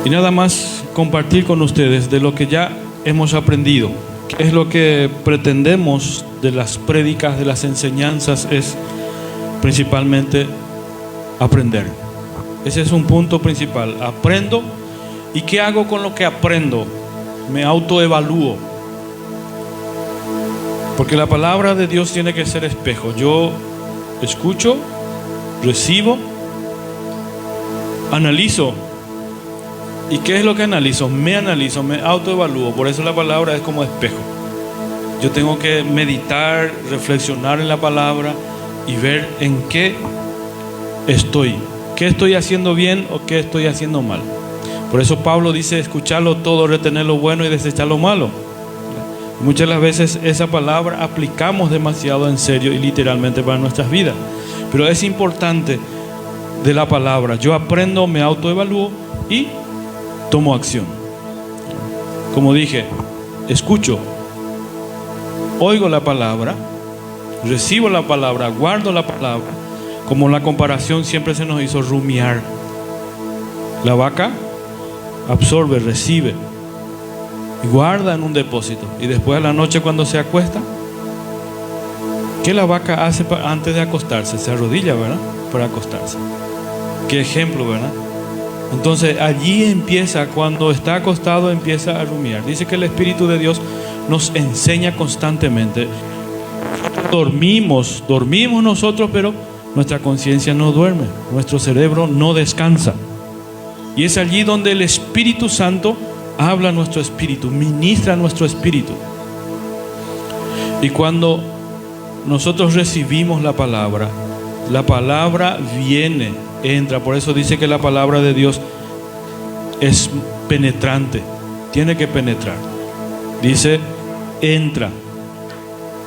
Y nada más compartir con ustedes de lo que ya hemos aprendido. ¿Qué es lo que pretendemos de las prédicas, de las enseñanzas? Es principalmente aprender. Ese es un punto principal. Aprendo. ¿Y qué hago con lo que aprendo? Me autoevalúo. Porque la palabra de Dios tiene que ser espejo. Yo escucho, recibo, analizo. ¿Y qué es lo que analizo? Me autoevalúo. Por eso la palabra es como espejo. Yo tengo que meditar, reflexionar en la palabra y ver en qué estoy. ¿Qué estoy haciendo bien o qué estoy haciendo mal? Por eso Pablo dice: escucharlo todo, retener lo bueno y desechar lo malo. Muchas de las veces esa palabra aplicamos demasiado en serio y literalmente para nuestras vidas. Pero es importante de la palabra. Yo aprendo, me autoevalúo y tomo acción. Como dije, escucho, oigo la palabra, recibo la palabra, guardo la palabra. Como la comparación siempre se nos hizo rumiar. La vaca absorbe, recibe, guarda en un depósito. Y después a la noche cuando se acuesta, ¿qué la vaca hace antes de acostarse? Se arrodilla, ¿verdad? Para acostarse. Qué ejemplo, ¿verdad? Entonces allí empieza, cuando está acostado empieza a rumiar. Dice que el Espíritu de Dios nos enseña constantemente. Dormimos nosotros, pero nuestra conciencia no duerme, nuestro cerebro no descansa. Y es allí donde el Espíritu Santo habla a nuestro espíritu, ministra a nuestro espíritu. Y cuando nosotros recibimos la palabra viene, entra. Por eso dice que la palabra de Dios es penetrante, tiene que penetrar. Dice, entra.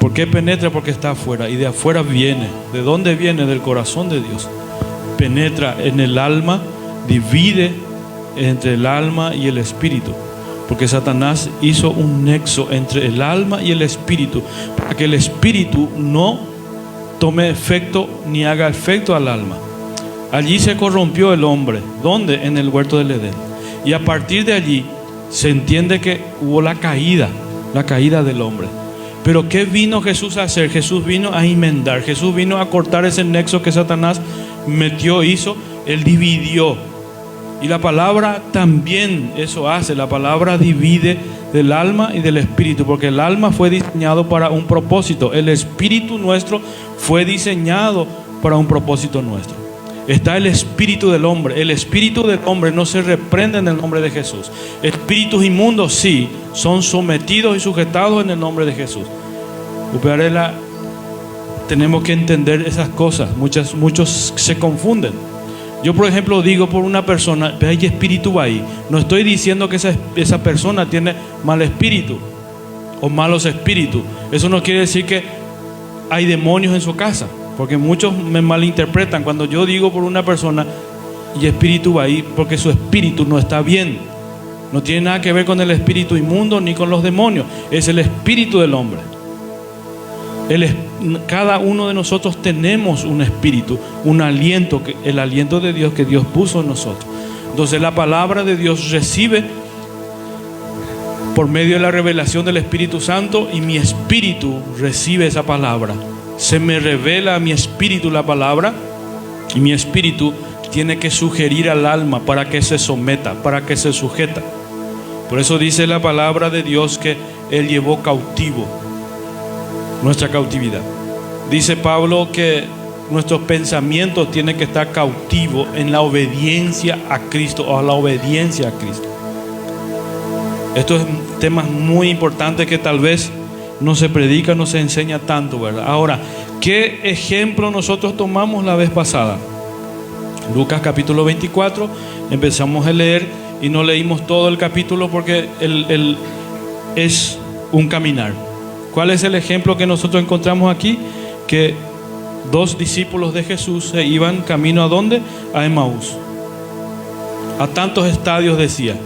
¿Por qué penetra? Porque está afuera, y de afuera viene. ¿De dónde viene? Del corazón de Dios. Penetra en el alma, divide entre el alma y el espíritu. Porque Satanás hizo un nexo entre el alma y el espíritu, para que el espíritu no tome efecto ni haga efecto al alma. Allí se corrompió el hombre. ¿Dónde? En el huerto del Edén. Y a partir de allí se entiende que hubo la caída del hombre. Pero ¿qué vino Jesús a hacer? Jesús vino a enmendar. Jesús vino a cortar ese nexo que Satanás hizo. Él dividió. Y la palabra también eso hace. La palabra divide del alma y del espíritu, porque el alma fue diseñado para un propósito. El espíritu nuestro fue diseñado para un propósito nuestro. Está el espíritu del hombre. El espíritu del hombre no se reprende en el nombre de Jesús. Espíritus inmundos sí, son sometidos y sujetados en el nombre de Jesús. Upearela, tenemos que entender esas cosas. Muchos se confunden. Yo, por ejemplo, digo por una persona, hay espíritu ahí. No estoy diciendo que esa persona tiene mal espíritu o malos espíritus. Eso no quiere decir que hay demonios en su casa. Porque muchos me malinterpretan cuando yo digo por una persona y espíritu va ahí, porque su espíritu no está bien. No tiene nada que ver con el espíritu inmundo ni con los demonios. Es el espíritu del hombre. Cada uno de nosotros tenemos un espíritu, un aliento, el aliento de Dios que Dios puso en nosotros. Entonces la palabra de Dios recibe por medio de la revelación del Espíritu Santo, y mi espíritu recibe esa palabra. Se me revela a mi espíritu la palabra, y mi espíritu tiene que sugerir al alma para que se someta, para que se sujeta. Por eso dice la palabra de Dios que Él llevó cautivo nuestra cautividad. Dice Pablo que nuestros pensamientos tienen que estar cautivos en la obediencia a Cristo, o a la obediencia a Cristo. Estos son temas muy importantes que tal vez no se predica, no se enseña tanto, ¿verdad? Ahora, ¿qué ejemplo nosotros tomamos la vez pasada? Lucas capítulo 24, empezamos a leer y no leímos todo el capítulo porque es un caminar. ¿Cuál es el ejemplo que nosotros encontramos aquí? Que dos discípulos de Jesús se iban camino ¿a dónde? A Emaús. A tantos estadios decía,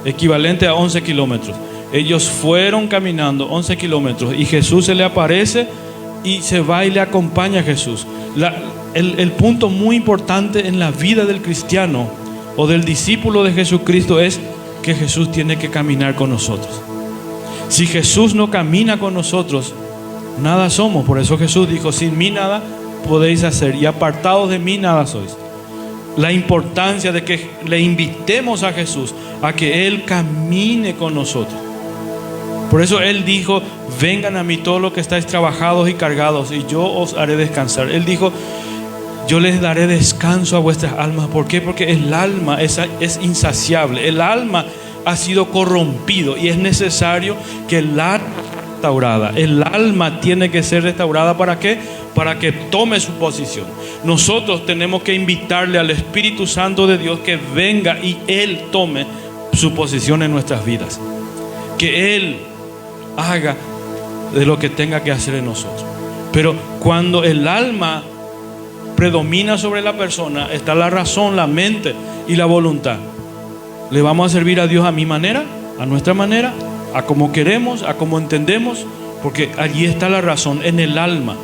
equivalente a 11 kilómetros. Ellos fueron caminando 11 kilómetros y Jesús se le aparece y se va y le acompaña a Jesús. El punto muy importante en la vida del cristiano o del discípulo de Jesucristo es que Jesús tiene que caminar con nosotros. Si Jesús no camina con nosotros, nada somos. Por eso Jesús dijo: sin mí nada podéis hacer, y apartados de mí nada sois. La importancia de que le invitemos a Jesús a que Él camine con nosotros. Por eso Él dijo: vengan a mí todos los que estáis trabajados y cargados, y yo os haré descansar. Él dijo: yo les daré descanso a vuestras almas. ¿Por qué? Porque el alma es insaciable. El alma ha sido corrompido y es necesario que el alma sea restaurada. El alma tiene que ser restaurada. ¿Para qué? Para que tome su posición. Nosotros tenemos que invitarle al Espíritu Santo de Dios que venga y Él tome su posición en nuestras vidas. Que Él haga de lo que tenga que hacer en nosotros. Pero cuando el alma predomina sobre la persona, está la razón, la mente y la voluntad. ¿Le vamos a servir a Dios a mi manera, a nuestra manera, a como queremos, a como entendemos? Porque allí está la razón, en el alma.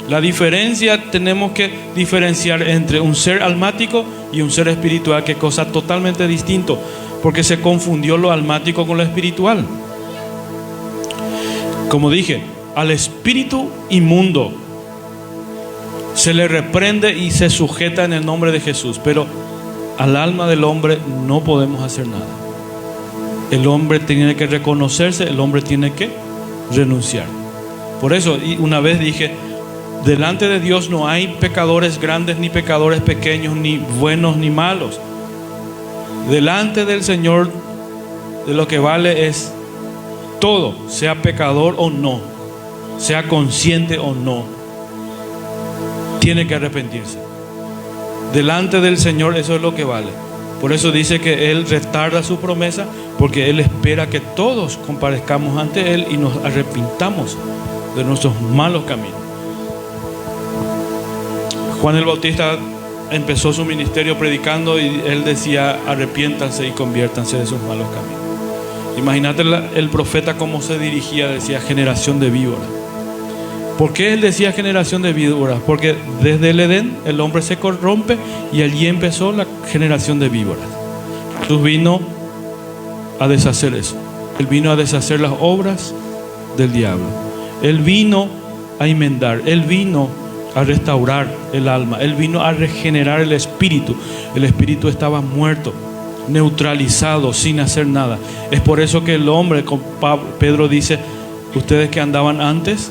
La diferencia, tenemos que diferenciar entre un ser almático y un ser espiritual, que es cosa totalmente distinto, porque se confundió lo almático con lo espiritual. Como dije, al espíritu inmundo se le reprende y se sujeta en el nombre de Jesús, pero al alma del hombre no podemos hacer nada. El hombre tiene que reconocerse, el hombre tiene que renunciar. Por eso, una vez dije, delante de Dios no hay pecadores grandes ni pecadores pequeños, ni buenos ni malos. Delante del Señor, de lo que vale es todo, sea pecador o no, sea consciente o no, tiene que arrepentirse. Delante del Señor eso es lo que vale. Por eso dice que Él retarda su promesa, porque Él espera que todos comparezcamos ante Él y nos arrepintamos de nuestros malos caminos. Juan el Bautista empezó su ministerio predicando y él decía: arrepiéntanse y conviértanse de sus malos caminos. Imagínate el profeta cómo se dirigía, decía: generación de víboras. ¿Por qué él decía generación de víboras? Porque desde el Edén el hombre se corrompe y allí empezó la generación de víboras. Jesús vino a deshacer eso. Él vino a deshacer las obras del diablo. Él vino a enmendar. Él vino a restaurar el alma. Él vino a regenerar el espíritu. El espíritu estaba muerto, neutralizado, sin hacer nada. Es por eso que el hombre, con Pedro dice: ustedes que andaban antes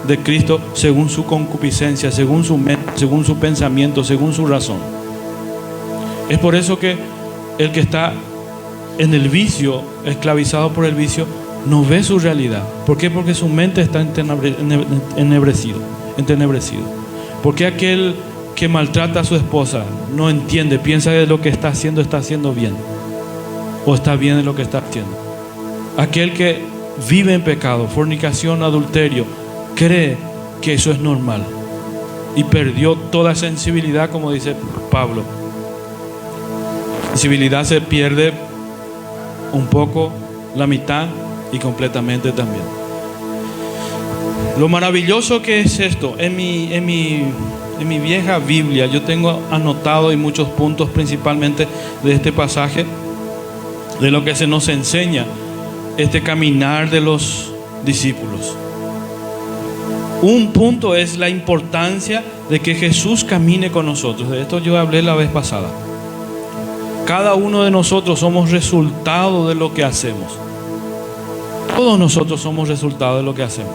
de Cristo según su concupiscencia, según su mente, según su pensamiento, según su razón. Es por eso que el que está en el vicio, esclavizado por el vicio, no ve su realidad. ¿Por qué? Porque su mente está entenebrecido. ¿Por qué aquel que maltrata a su esposa no entiende, piensa que lo que está haciendo bien, o está bien en lo que está haciendo? Aquel que vive en pecado, fornicación, adulterio, cree que eso es normal y perdió toda sensibilidad, como dice Pablo. Sensibilidad se pierde un poco, la mitad y completamente también. Lo maravilloso que es esto, en mi vieja Biblia yo tengo anotado y muchos puntos, principalmente de este pasaje, de lo que se nos enseña este caminar de los discípulos. Un punto es la importancia de que Jesús camine con nosotros. De esto yo hablé la vez pasada. Cada uno de nosotros somos resultado de lo que hacemos. Todos nosotros somos resultado de lo que hacemos.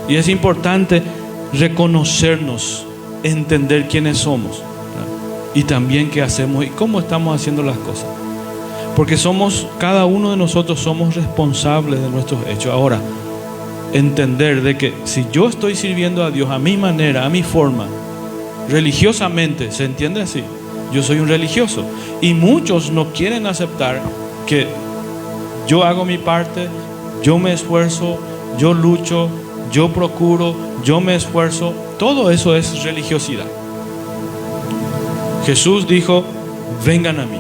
Y es importante reconocernos, entender quiénes somos, ¿verdad? Y también qué hacemos y cómo estamos haciendo las cosas. Porque cada uno de nosotros somos responsables de nuestros hechos. Ahora, entender de que si yo estoy sirviendo a Dios a mi manera, a mi forma, religiosamente, ¿se entiende así? Yo soy un religioso y muchos no quieren aceptar que yo hago mi parte, yo me esfuerzo, yo lucho, yo procuro, yo me esfuerzo. Todo eso es religiosidad. Jesús dijo: vengan a mí.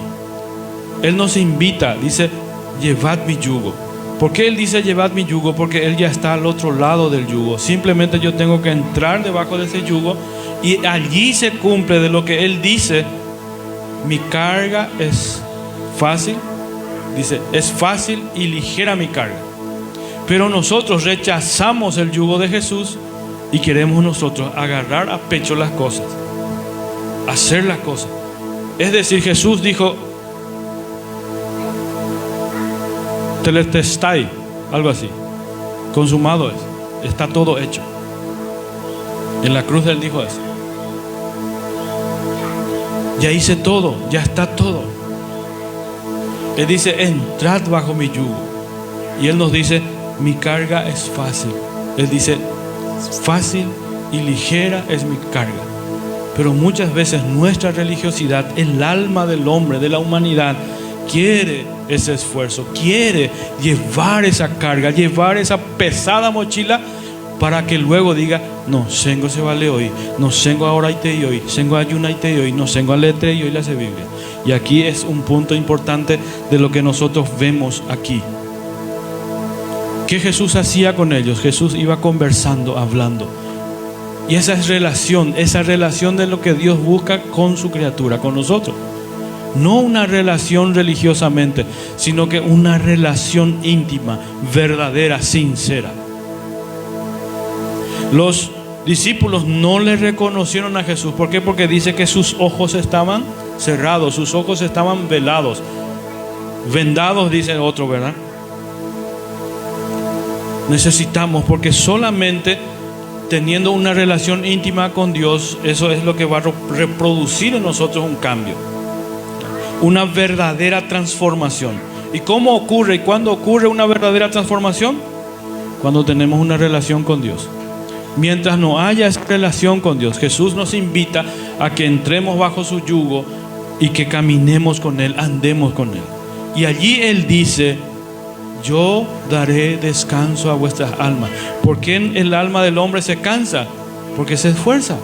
Él nos invita, dice: llevad mi yugo. ¿Por qué Él dice llevad mi yugo? Porque Él ya está al otro lado del yugo. Simplemente yo tengo que entrar debajo de ese yugo y allí se cumple de lo que Él dice mi carga es fácil. Dice, es fácil y ligera mi carga. Pero nosotros rechazamos el yugo de Jesús y queremos nosotros agarrar a pecho las cosas, hacer las cosas. Es decir, Jesús dijo, teletestai, algo así, consumado es, está todo hecho. En la cruz Él dijo eso. Ya hice todo, ya está todo. Él dice, entrad bajo mi yugo. Y Él nos dice, mi carga es fácil. Él dice, fácil y ligera es mi carga. Pero muchas veces nuestra religiosidad, el alma del hombre, de la humanidad, quiere ese esfuerzo, quiere llevar esa carga, llevar esa pesada mochila, para que luego diga, no, tengo se vale hoy, no tengo ahora y te hoy, tengo ayuna y te hoy, no tengo a letra y hoy la hace Biblia. Y aquí es un punto importante de lo que nosotros vemos aquí. ¿Qué Jesús hacía con ellos? Jesús iba conversando, hablando. Y esa relación de lo que Dios busca con su criatura, con nosotros. No una relación religiosamente, sino que una relación íntima, verdadera, sincera. Los discípulos no le reconocieron a Jesús. ¿Por qué? Porque dice que sus ojos estaban cerrados, sus ojos estaban velados, vendados, dice otro, ¿verdad? Necesitamos, porque solamente teniendo una relación íntima con Dios, eso es lo que va a reproducir en nosotros un cambio, una verdadera transformación. ¿Y cómo ocurre y cuándo ocurre una verdadera transformación? Cuando tenemos una relación con Dios. Mientras no haya esa relación con Dios, Jesús nos invita a que entremos bajo su yugo y que caminemos con Él, andemos con Él. Y allí Él dice, yo daré descanso a vuestras almas. ¿Por qué el alma del hombre se cansa? Porque se esfuerza.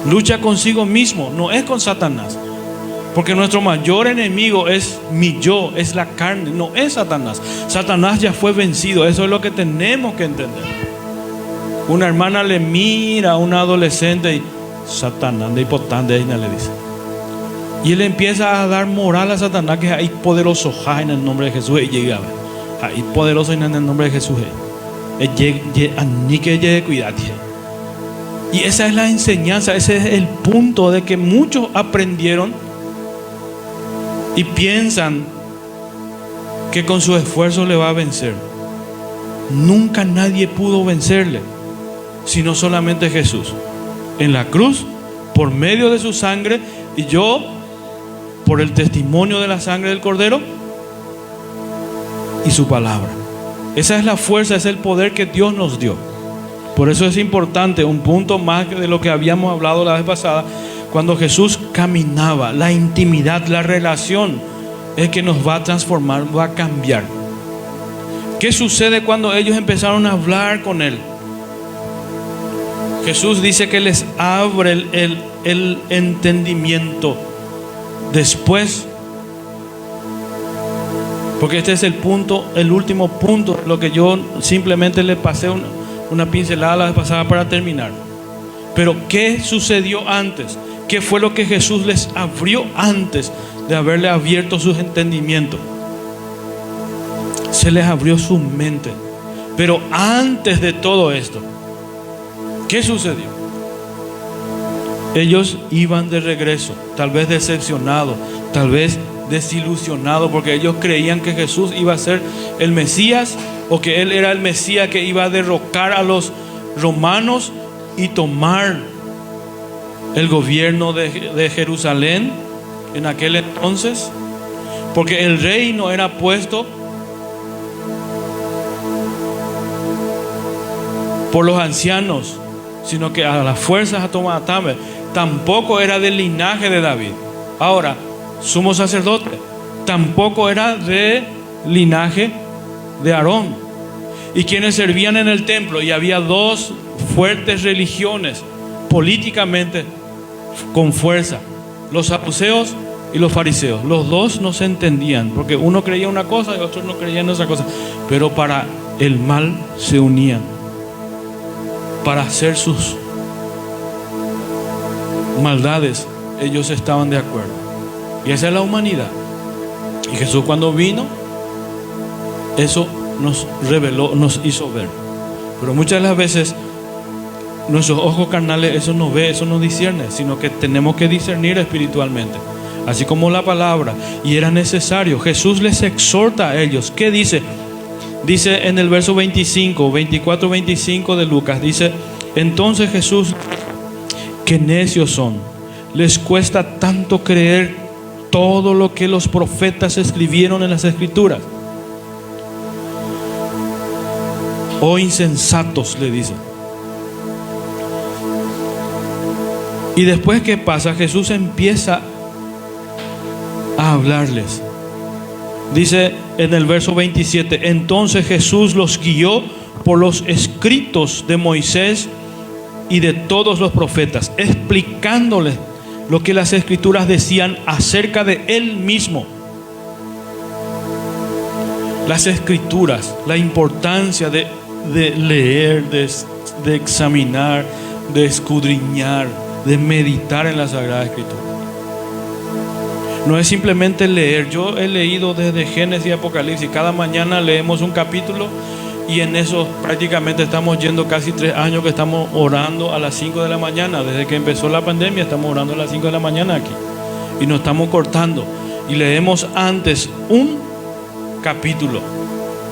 Lucha consigo mismo, no es con Satanás. Porque nuestro mayor enemigo es mi yo, es la carne, no es Satanás. Satanás ya fue vencido, eso es lo que tenemos que entender. Una hermana le mira a una adolescente y Satanás, de hipotante, ella le dice. Y él empieza a dar moral a Satanás, que hay poderoso en el nombre de Jesús. Y llega, hay poderoso en el nombre de Jesús. Ni que llegue, cuidate. Y esa es la enseñanza, ese es el punto de que muchos aprendieron y piensan que con su esfuerzo le va a vencer. Nunca nadie pudo vencerle, sino solamente Jesús. En la cruz, por medio de su sangre, y yo, por el testimonio de la sangre del Cordero y su palabra. Esa es la fuerza, es el poder que Dios nos dio. Por eso es importante, un punto más de lo que habíamos hablado la vez pasada, cuando Jesús caminaba, la intimidad, la relación, es que nos va a transformar, va a cambiar. ¿Qué sucede cuando ellos empezaron a hablar con Él? Jesús dice que les abre el entendimiento. Después, porque este es el punto, el último punto, lo que yo simplemente le pasé una pincelada la vez pasada para terminar. Pero ¿qué sucedió antes? ¿Qué fue lo que Jesús les abrió antes de haberle abierto sus entendimientos? Se les abrió su mente. Pero antes de todo esto, ¿qué sucedió? Ellos iban de regreso, tal vez decepcionados, tal vez desilusionados, porque ellos creían que Jesús iba a ser el Mesías, o que Él era el Mesías que iba a derrocar a los romanos y tomar el gobierno de Jerusalén en aquel entonces, porque el reino era puesto por los ancianos, sino que a las fuerzas a tomar Tamer. Tampoco era del linaje de David. Ahora, sumo sacerdote, tampoco era de linaje de Aarón. Y quienes servían en el templo, y había dos fuertes religiones políticamente con fuerza, los saduceos y los fariseos. Los dos no se entendían, porque uno creía una cosa y otro no creía en otra cosa, pero para el mal se unían para hacer sus maldades ellos estaban de acuerdo. Y esa es la humanidad. Y Jesús, cuando vino, eso nos reveló, nos hizo ver. Pero muchas de las veces nuestros ojos carnales eso no ve, eso no discierne, sino que tenemos que discernir espiritualmente, así como la palabra. Y era necesario. Jesús les exhorta a ellos. ¿Qué dice? Dice en el verso 24-25 de Lucas, dice: entonces Jesús, qué necios son, les cuesta tanto creer todo lo que los profetas escribieron en las escrituras. Oh insensatos, le dice. Y después, ¿qué pasa? Jesús empieza a hablarles. Dice en el verso 27: entonces Jesús los guió por los escritos de Moisés y de todos los profetas, explicándoles lo que las escrituras decían acerca de Él mismo. Las escrituras, la importancia de leer, de examinar, de escudriñar, de meditar en la Sagrada Escritura. No es simplemente leer. Yo he leído desde Génesis y Apocalipsis. Cada mañana leemos un capítulo, y en eso prácticamente estamos yendo casi 3 años que estamos orando a las 5 de la mañana. Desde que empezó la pandemia estamos orando a las 5 de la mañana aquí. Y nos estamos cortando. Y leemos antes un capítulo.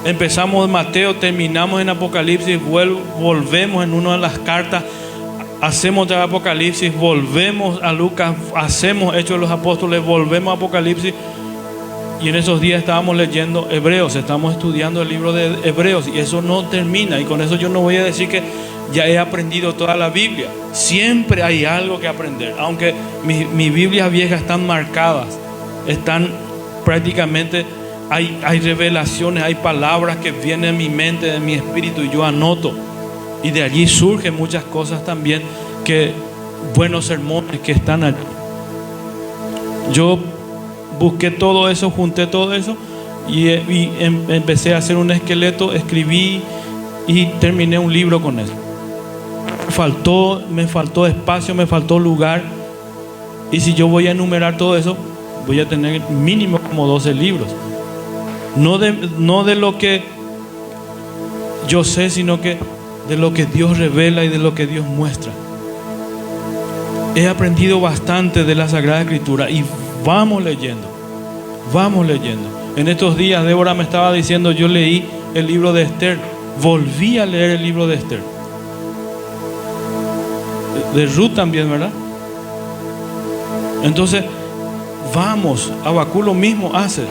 Empezamos en Mateo, terminamos en Apocalipsis, volvemos en una de las cartas, hacemos otra Apocalipsis, volvemos a Lucas, hacemos Hechos de los Apóstoles, volvemos a Apocalipsis. Y en esos días estábamos leyendo Hebreos, estamos estudiando el libro de Hebreos, y eso no termina. Y con eso yo no voy a decir que ya he aprendido toda la Biblia. Siempre hay algo que aprender. Aunque mis Biblias viejas están marcadas, están prácticamente, hay revelaciones, hay palabras que vienen en mi mente, en mi espíritu, y yo anoto. Y de allí surgen muchas cosas también, que buenos sermones que están allí. Yo busqué todo eso, junté todo eso, y empecé a hacer un esqueleto, escribí y terminé un libro con eso. Me faltó espacio, me faltó lugar. Y si yo voy a enumerar todo eso, voy a tener mínimo como 12 libros. No de lo que yo sé, sino que de lo que Dios revela y de lo que Dios muestra. He aprendido bastante de la Sagrada Escritura, y vamos leyendo. En estos días Débora me estaba diciendo: yo leí el libro de Esther, volví a leer el libro de Esther, de Ruth también, ¿verdad? Entonces vamos, Habacuc lo mismo hace.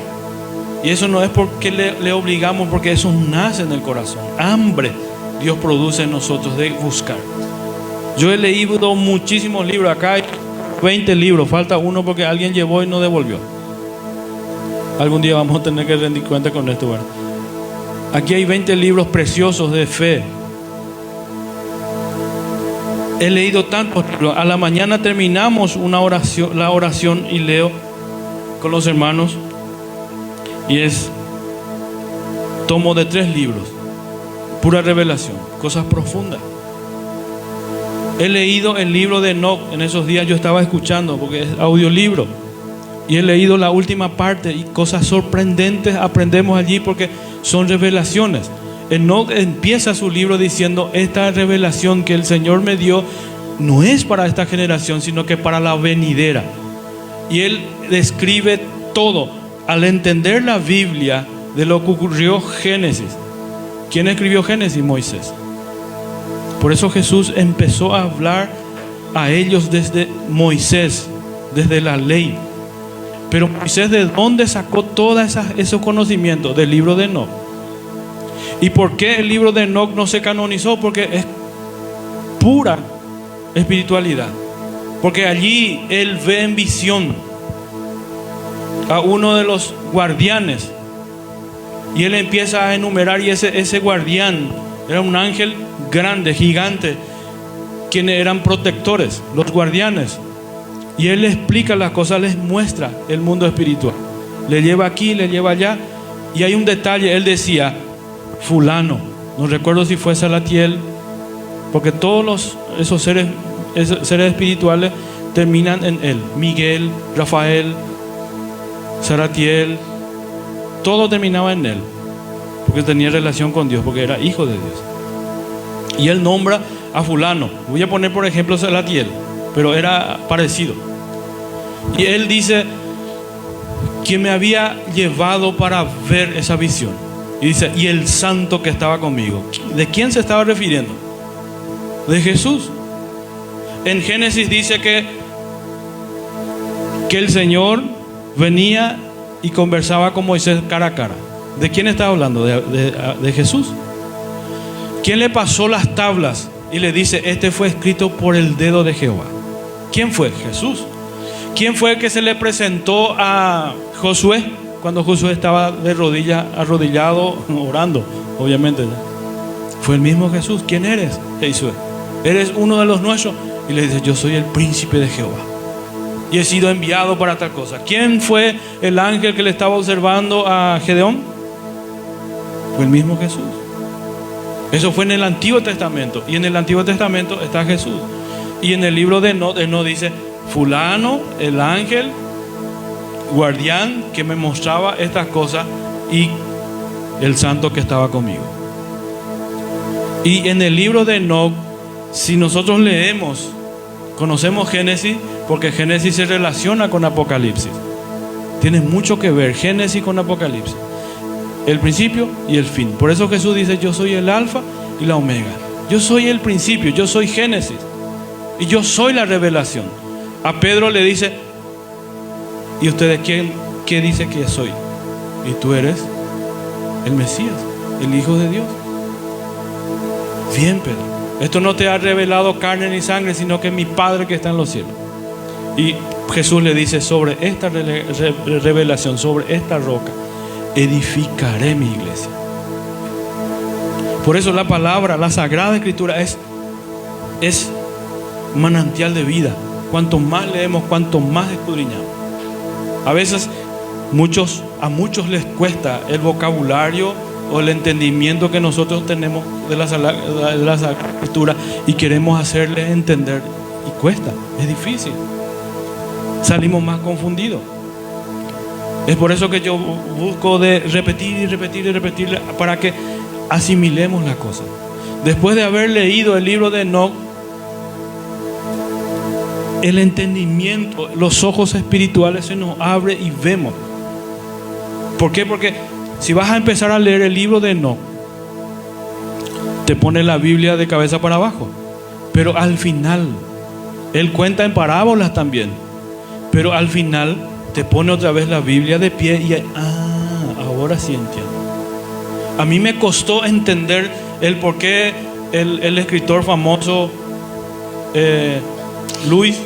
Y eso no es porque le obligamos, porque eso nace en el corazón. Hambre Dios produce en nosotros de buscar. Yo he leído muchísimos libros. Acá hay 20 libros, falta uno porque alguien llevó y no devolvió. Algún día vamos a tener que rendir cuenta con esto, ¿verdad? Aquí hay 20 libros preciosos de fe. He leído tantos libros. A la mañana terminamos la oración, y leo con los hermanos, y tomo de 3 libros, pura revelación, cosas profundas. He leído el libro de Enoc. En esos días yo estaba escuchando, porque es audiolibro, y he leído la última parte, y cosas sorprendentes aprendemos allí, porque son revelaciones. Enoc empieza su libro diciendo: esta revelación que el Señor me dio no es para esta generación, sino que para la venidera. Y él describe todo. Al entender la Biblia de lo que ocurrió Génesis. ¿Quién escribió Génesis? Moisés. Por eso Jesús empezó a hablar a ellos desde Moisés, desde la ley. Pero Moisés, ¿de dónde sacó todos esos conocimientos? Del libro de Enoc. ¿Y por qué el libro de Enoc no se canonizó? Porque es pura espiritualidad. Porque allí él ve en visión a uno de los guardianes, y él empieza a enumerar, y ese guardián era un ángel grande, gigante, quienes eran protectores, los guardianes. Y él le explica las cosas, les muestra el mundo espiritual, le lleva aquí, le lleva allá. Y hay un detalle, él decía: fulano, no recuerdo si fue Salatiel, porque todos esos seres espirituales terminan en él. Miguel, Rafael, Saratiel, todo terminaba en él, porque tenía relación con Dios, porque era hijo de Dios. Y él nombra a fulano. Voy a poner por ejemplo Saratiel, pero era parecido. Y él dice: quien me había llevado para ver esa visión. Y dice: y el santo que estaba conmigo. ¿De quién se estaba refiriendo? De Jesús. En Génesis dice que el Señor venía y conversaba con Moisés cara a cara. ¿De quién está hablando? De Jesús. ¿Quién le pasó las tablas y le dice: este fue escrito por el dedo de Jehová? ¿Quién fue? Jesús. ¿Quién fue el que se le presentó a Josué cuando Josué estaba de rodillas, arrodillado, orando? Obviamente, ¿no? Fue el mismo Jesús. ¿Quién eres, Josué? ¿Eres uno de los nuestros? Y le dice: yo soy el príncipe de Jehová y he sido enviado para tal cosa. ¿Quién fue el ángel que le estaba observando a Gedeón? Fue el mismo Jesús. Eso fue en el Antiguo Testamento. Y en el Antiguo Testamento está Jesús. Y en el libro de Enoc dice: fulano, el ángel guardián que me mostraba estas cosas, y el santo que estaba conmigo. Y en el libro de Enoc, si nosotros leemos, conocemos Génesis, porque Génesis se relaciona con Apocalipsis. Tiene mucho que ver Génesis con Apocalipsis, el principio y el fin. Por eso Jesús dice: yo soy el alfa y la omega. Yo soy el principio, yo soy Génesis, y yo soy la revelación. A Pedro le dice: ¿y ustedes qué dice que soy? Y tú eres el Mesías, el Hijo de Dios. Bien, Pedro, esto no te ha revelado carne ni sangre, sino que mi Padre que está en los cielos. Y Jesús le dice: sobre esta revelación, sobre esta roca, edificaré mi iglesia. Por eso la palabra, la Sagrada Escritura es manantial de vida. Cuanto más leemos, cuanto más escudriñamos. A veces a muchos les cuesta el vocabulario o el entendimiento que nosotros tenemos de la Sagrada Escritura, y queremos hacerles entender, y cuesta, es difícil. Salimos más confundidos. Es por eso que yo busco de repetir y repetir y repetir, para que asimilemos la cosa. Después de haber leído el libro de Enoc, el entendimiento, los ojos espirituales se nos abre y vemos. ¿Por qué? Porque si vas a empezar a leer el libro de Enoc, te pone la Biblia de cabeza para abajo. Pero al final, él cuenta en parábolas también. Pero al final te pone otra vez la Biblia de pie y ahora sí entiendo. A mí me costó entender el por qué el escritor famoso Luis,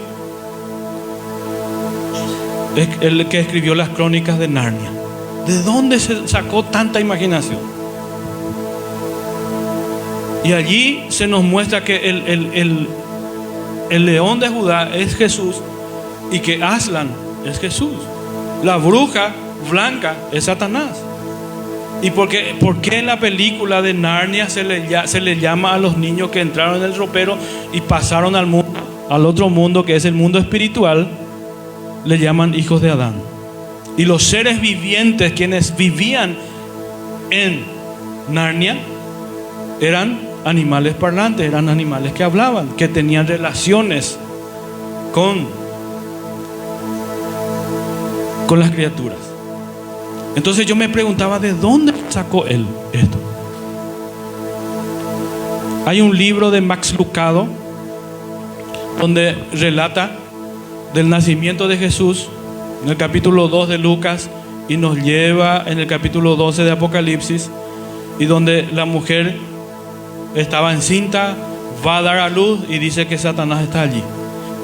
el que escribió las crónicas de Narnia, ¿de dónde se sacó tanta imaginación? Y allí se nos muestra que el león de Judá es Jesús, y que Aslan es Jesús. La bruja blanca es Satanás. ¿Y por qué en la película de Narnia se le llama a los niños que entraron en el ropero y pasaron al otro mundo, que es el mundo espiritual, le llaman hijos de Adán? Y los seres vivientes, quienes vivían en Narnia, eran animales parlantes, eran animales que hablaban, que tenían relaciones con las criaturas. Entonces yo me preguntaba: ¿de dónde sacó él esto? Hay un libro de Max Lucado donde relata del nacimiento de Jesús en el capítulo 2 de Lucas, y nos lleva en el capítulo 12 de Apocalipsis, y donde la mujer estaba encinta, va a dar a luz, y dice que Satanás está allí.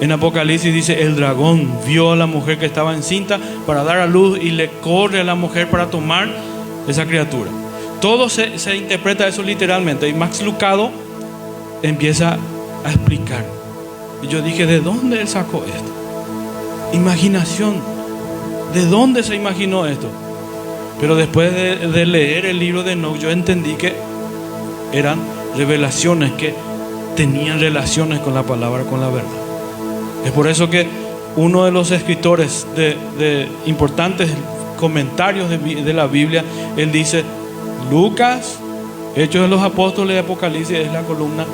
En Apocalipsis dice: el dragón vio a la mujer que estaba encinta para dar a luz, y le corre a la mujer para tomar esa criatura. Todo se interpreta eso literalmente, y Max Lucado empieza a explicar. Y yo dije: ¿de dónde él sacó esto? Imaginación. ¿De dónde se imaginó esto? Pero después de leer el libro de Enoc, yo entendí que eran revelaciones que tenían relaciones con la palabra, con la verdad. Es por eso que uno de los escritores de importantes comentarios de la Biblia, él dice, Lucas, Hechos de los Apóstoles y Apocalipsis es la columna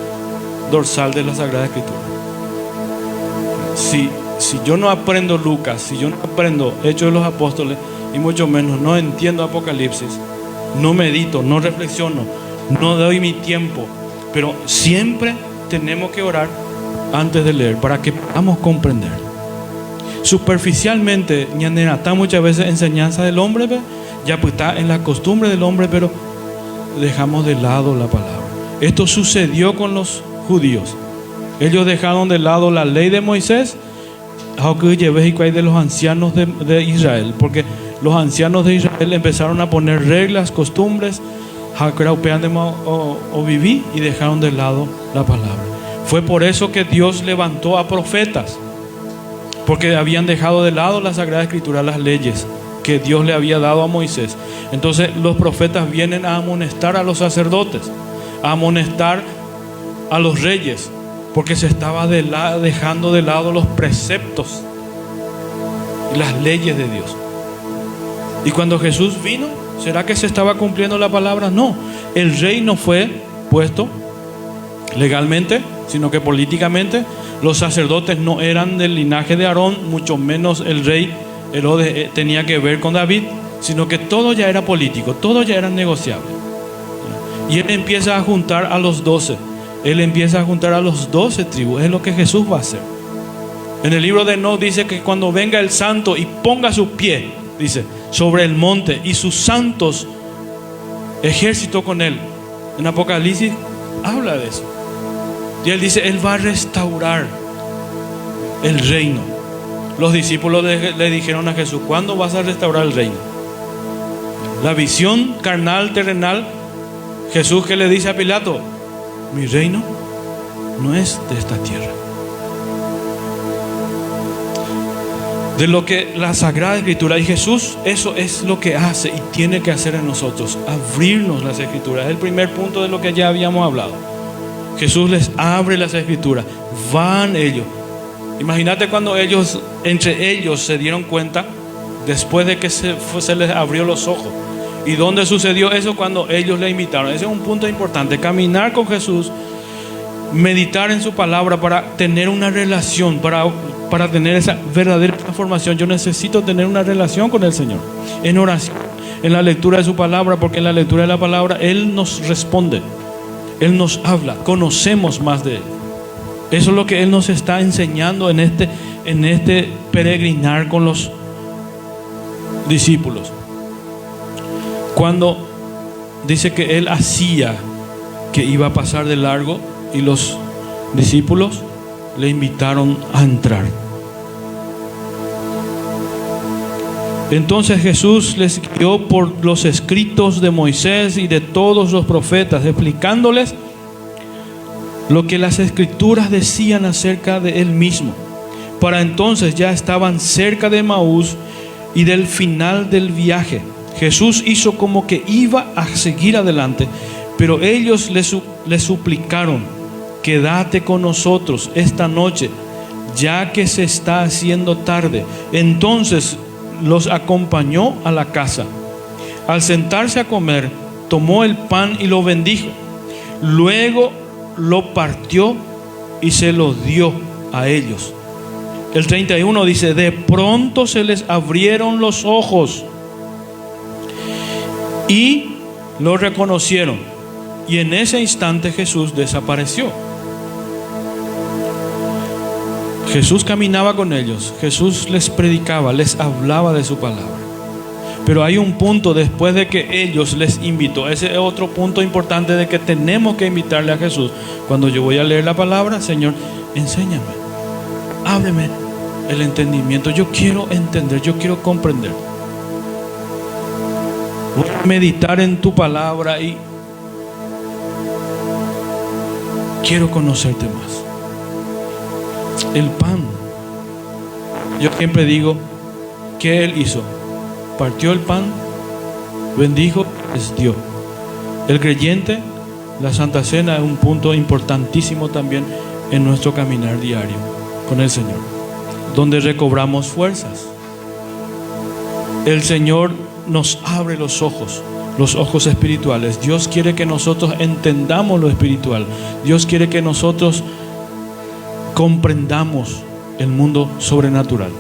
dorsal de la Sagrada Escritura. Si yo no aprendo Lucas, si yo no aprendo Hechos de los Apóstoles y mucho menos no entiendo Apocalipsis, no medito, no reflexiono, no doy mi tiempo, pero siempre tenemos que orar antes de leer para que podamos comprender. Superficialmente, está muchas veces enseñanza del hombre, ya pues está en la costumbre del hombre, pero dejamos de lado la palabra. Esto sucedió con los judíos. Ellos dejaron de lado la ley de Moisés, de los ancianos de Israel, porque los ancianos de Israel empezaron a poner reglas, costumbres, o viví, y dejaron de lado la palabra. Fue por eso que Dios levantó a profetas, porque habían dejado de lado la Sagrada Escritura, las leyes que Dios le había dado a Moisés. Entonces los profetas vienen a amonestar a los sacerdotes, a amonestar a los reyes, porque se estaba dejando de lado los preceptos y las leyes de Dios. Y cuando Jesús vino, ¿será que se estaba cumpliendo la palabra? No, el rey no fue puesto legalmente, sino que políticamente. Los sacerdotes no eran del linaje de Aarón, mucho menos el rey Herodes tenía que ver con David, sino que todo ya era político, todo ya era negociable. Y él empieza a juntar a los 12, él empieza a juntar a los 12 tribus, es lo que Jesús va a hacer. En el libro de Enoc dice que cuando venga el santo y ponga su pie, dice, sobre el monte y sus santos ejército con él. En Apocalipsis habla de eso. Y él dice, él va a restaurar el reino. Los discípulos le dijeron a Jesús, ¿cuándo vas a restaurar el reino? La visión carnal, terrenal. Jesús, que le dice a Pilato, mi reino no es de esta tierra. De lo que la Sagrada Escritura, y Jesús eso es lo que hace y tiene que hacer en nosotros, abrirnos las Escrituras. Es el primer punto de lo que ya habíamos hablado. Jesús les abre las Escrituras, van ellos. Imagínate cuando entre ellos se dieron cuenta, después de que se les abrió los ojos. ¿Y dónde sucedió eso? Cuando ellos le invitaron. Ese es un punto importante, caminar con Jesús, meditar en su palabra para tener una relación, para tener esa verdadera transformación. Yo necesito tener una relación con el Señor, en oración, en la lectura de su palabra, porque en la lectura de la palabra Él nos responde, Él nos habla, conocemos más de Él. Eso es lo que Él nos está enseñando en este peregrinar con los discípulos. Cuando dice que Él hacía que iba a pasar de largo y los discípulos le invitaron a entrar. Entonces Jesús les guió por los escritos de Moisés y de todos los profetas, explicándoles lo que las escrituras decían acerca de Él mismo. Para entonces ya estaban cerca de Emaús y del final del viaje. Jesús hizo como que iba a seguir adelante, pero ellos le suplicaron, quédate con nosotros esta noche, ya que se está haciendo tarde. Entonces los acompañó a la casa. Al sentarse a comer, tomó el pan y lo bendijo. Luego lo partió y se lo dio a ellos. El 31 dice, de pronto se les abrieron los ojos y lo reconocieron. Y en ese instante Jesús desapareció. Jesús caminaba con ellos, Jesús les predicaba, les hablaba de su palabra. Pero hay un punto después de que ellos les invitó. Ese es otro punto importante de que tenemos que invitarle a Jesús. Cuando yo voy a leer la palabra, Señor, enséñame, ábreme el entendimiento. Yo quiero entender, yo quiero comprender. Voy a meditar en tu palabra y quiero conocerte más. El pan, yo siempre digo, ¿qué Él hizo? Partió el pan, bendijo, les dio. El creyente, la Santa Cena es un punto importantísimo también en nuestro caminar diario con el Señor. donde recobramos fuerzas. El Señor nos abre los ojos espirituales. Dios quiere que nosotros entendamos lo espiritual. Dios quiere que nosotros comprendamos el mundo sobrenatural.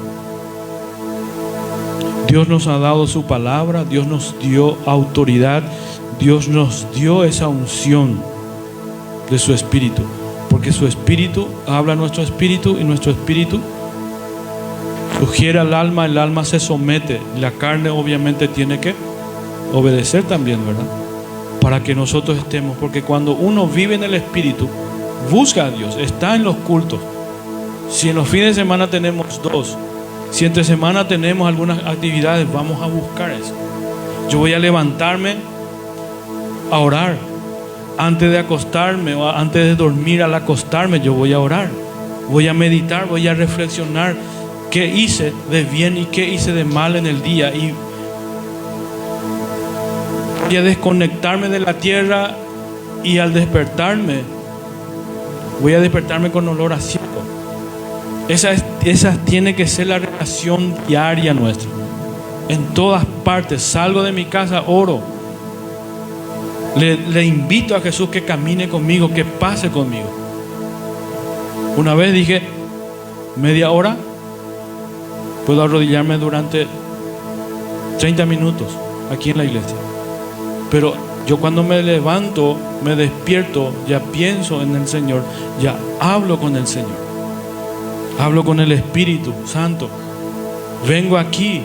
Dios nos ha dado su palabra, Dios nos dio autoridad, Dios nos dio esa unción de su espíritu, porque su espíritu habla a nuestro espíritu y nuestro espíritu sugiere al alma, el alma se somete, la carne obviamente tiene que obedecer también, ¿verdad? Para que nosotros estemos, porque cuando uno vive en el espíritu, busca a Dios, está en los cultos. Si en los fines de semana tenemos 2, si entre semana tenemos algunas actividades, vamos a buscar eso. Yo voy a levantarme a orar. Antes de acostarme o antes de dormir, al acostarme, yo voy a orar. Voy a meditar, voy a reflexionar qué hice de bien y qué hice de mal en el día. Y voy a desconectarme de la tierra y al despertarme, voy a despertarme con olor a cielo. Esa tiene que ser la relación diaria nuestra. En todas partes, salgo de mi casa, oro. Le invito a Jesús que camine conmigo, que pase conmigo. Una vez dije, media hora, puedo arrodillarme durante 30 minutos aquí en la iglesia. Pero yo cuando me levanto, me despierto, ya pienso en el Señor, ya hablo con el Señor. Hablo con el Espíritu Santo. Vengo aquí.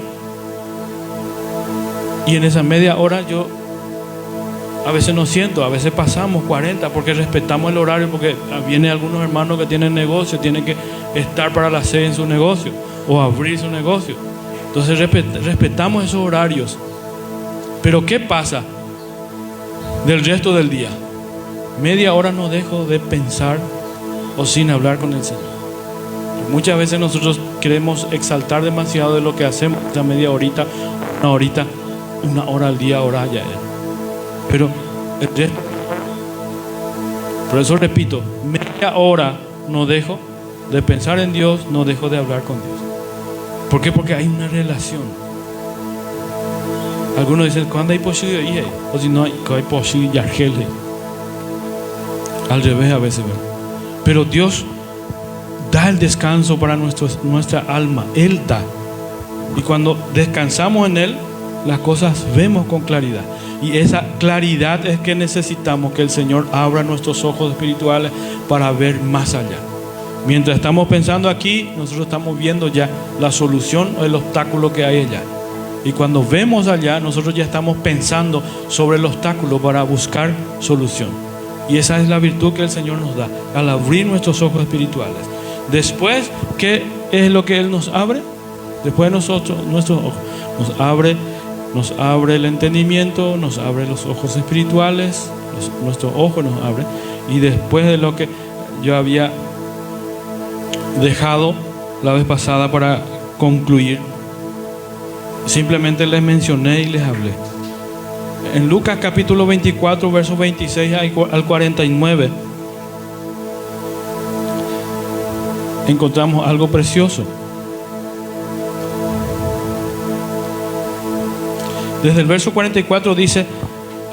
Y en esa media hora yo a veces no siento, a veces pasamos 40 porque respetamos el horario, porque vienen algunos hermanos que tienen negocio, tienen que estar para las 6 en su negocio o abrir su negocio. Entonces respetamos esos horarios. Pero ¿qué pasa del resto del día? Media hora no dejo de pensar o sin hablar con el Señor. Muchas veces nosotros queremos exaltar demasiado de lo que hacemos, esa media horita, una hora al día, hora ya. Pero por eso repito, media hora no dejo de pensar en Dios, no dejo de hablar con Dios. ¿Por qué? Porque hay una relación. Algunos dicen, ¿cuándo hay posibilidad? O si no hay posibilidad, al revés a veces, ¿verdad? Pero Dios da el descanso para nuestra alma. Él da. Y cuando descansamos en Él, las cosas vemos con claridad. Y esa claridad es que necesitamos que el Señor abra nuestros ojos espirituales para ver más allá. Mientras estamos pensando aquí, nosotros estamos viendo ya la solución o el obstáculo que hay allá. Y cuando vemos allá, nosotros ya estamos pensando sobre el obstáculo para buscar solución. Y esa es la virtud que el Señor nos da al abrir nuestros ojos espirituales. Después, ¿qué es lo que Él nos abre? Después de nosotros, nuestros ojos, nos abre el entendimiento, nos abre los ojos espirituales, nuestros ojos nos abre. Y después de lo que yo había dejado la vez pasada para concluir, simplemente les mencioné y les hablé. En Lucas capítulo 24, versos 26 al 49, encontramos algo precioso. Desde el verso 44 dice: